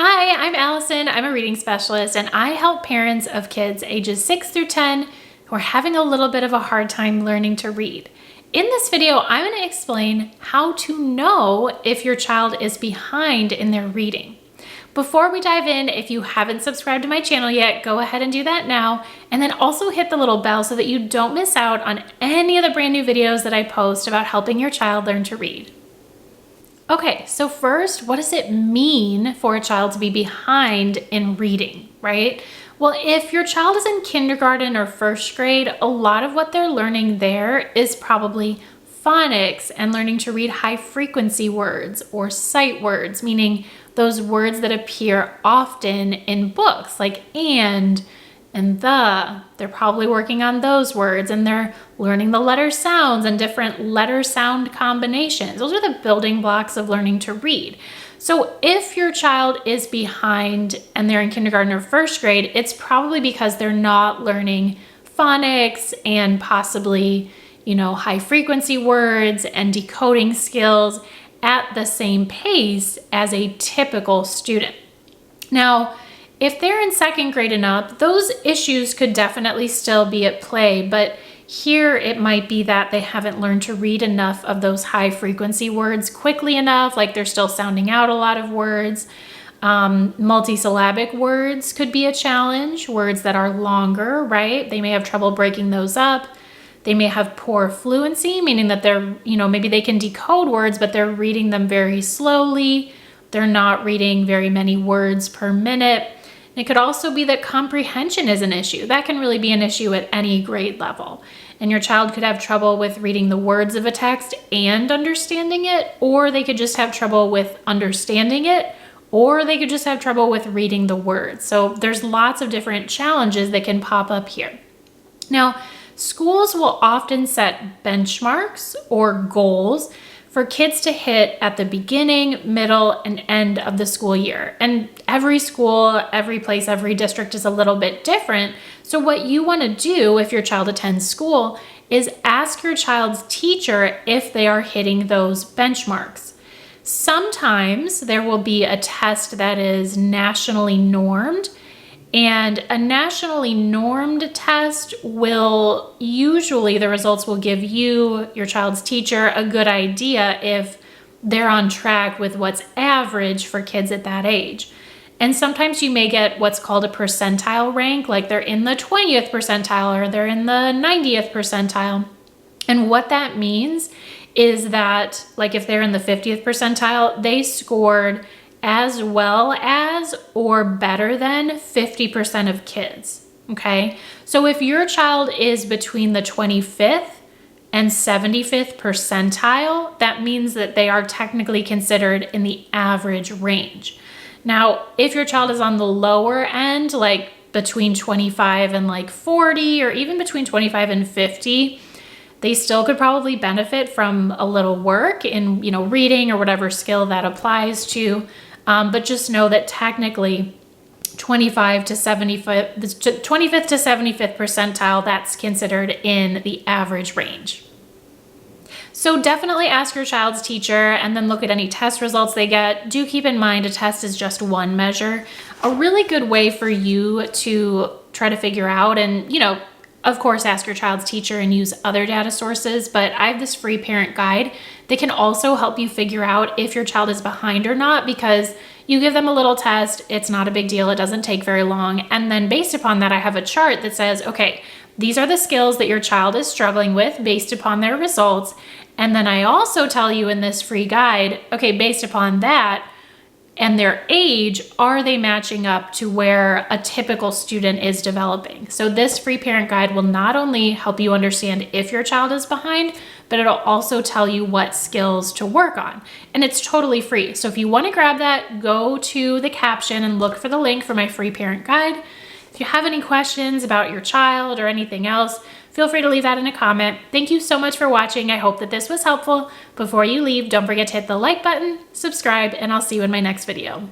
Hi, I'm Allison. I'm a reading specialist and I help parents of kids ages 6 through 10 who are having a little bit of a hard time learning to read. In this video, I'm going to explain how to know if your child is behind in their reading. Before we dive in, if you haven't subscribed to my channel yet, go ahead and do that now. And then also hit the little bell so that you don't miss out on any of the brand new videos that I post about helping your child learn to read. Okay, so first, what does it mean for a child to be behind in reading, right? Well, if your child is in kindergarten or first grade, a lot of what they're learning there is probably phonics and learning to read high frequency words or sight words, meaning those words that appear often in books like and the. They're probably working on those words and they're learning the letter sounds and different letter sound combinations. Those are the building blocks of learning to read. So if your child is behind and they're in kindergarten or first grade, it's probably because they're not learning phonics and possibly, high frequency words and decoding skills at the same pace as a typical student. Now, if they're in second grade and up, those issues could definitely still be at play, but here it might be that they haven't learned to read enough of those high frequency words quickly enough, like they're still sounding out a lot of words. Multisyllabic words could be a challenge, words that are longer, right? They may have trouble breaking those up. They may have poor fluency, meaning that they're, maybe they can decode words, but they're reading them very slowly. They're not reading very many words per minute. It could also be that comprehension is an issue. That can really be an issue at any grade level. And your child could have trouble with reading the words of a text and understanding it, or they could just have trouble with understanding it, or they could just have trouble with reading the words. So there's lots of different challenges that can pop up here. Now, schools will often set benchmarks or goals for kids to hit at the beginning, middle, and end of the school year. And every school, every place, every district is a little bit different. So what you want to do if your child attends school is ask your child's teacher if they are hitting those benchmarks. Sometimes there will be a test that is nationally normed, and a nationally normed test will usually, the results will give you, your child's teacher, a good idea if they're on track with what's average for kids at that age. And sometimes you may get what's called a percentile rank, like they're in the 20th percentile or they're in the 90th percentile. And what that means is that, like if they're in the 50th percentile, they scored as well as or better than 50% of kids, okay? So if your child is between the 25th and 75th percentile, that means that they are technically considered in the average range. Now, if your child is on the lower end, like between 25 and 40, or even between 25 and 50, they still could probably benefit from a little work in, reading or whatever skill that applies to. But just know that technically 25th to 75th percentile, that's considered in the average range. So definitely ask your child's teacher and then look at any test results they get. Do keep in mind a test is just one measure. A really good way for you to try to figure out and, of course, ask your child's teacher and use other data sources, but I have this free parent guide that can also help you figure out if your child is behind or not, because you give them a little test, it's not a big deal, it doesn't take very long, and then based upon that, I have a chart that says, okay, these are the skills that your child is struggling with based upon their results, and then I also tell you in this free guide, okay, based upon that, and their age, are they matching up to where a typical student is developing? So this free parent guide will not only help you understand if your child is behind, but it'll also tell you what skills to work on. And it's totally free. So if you want to grab that, go to the caption and look for the link for my free parent guide. If you have any questions about your child or anything else, feel free to leave that in a comment. Thank you so much for watching. I hope that this was helpful. Before you leave, don't forget to hit the like button, subscribe, and I'll see you in my next video.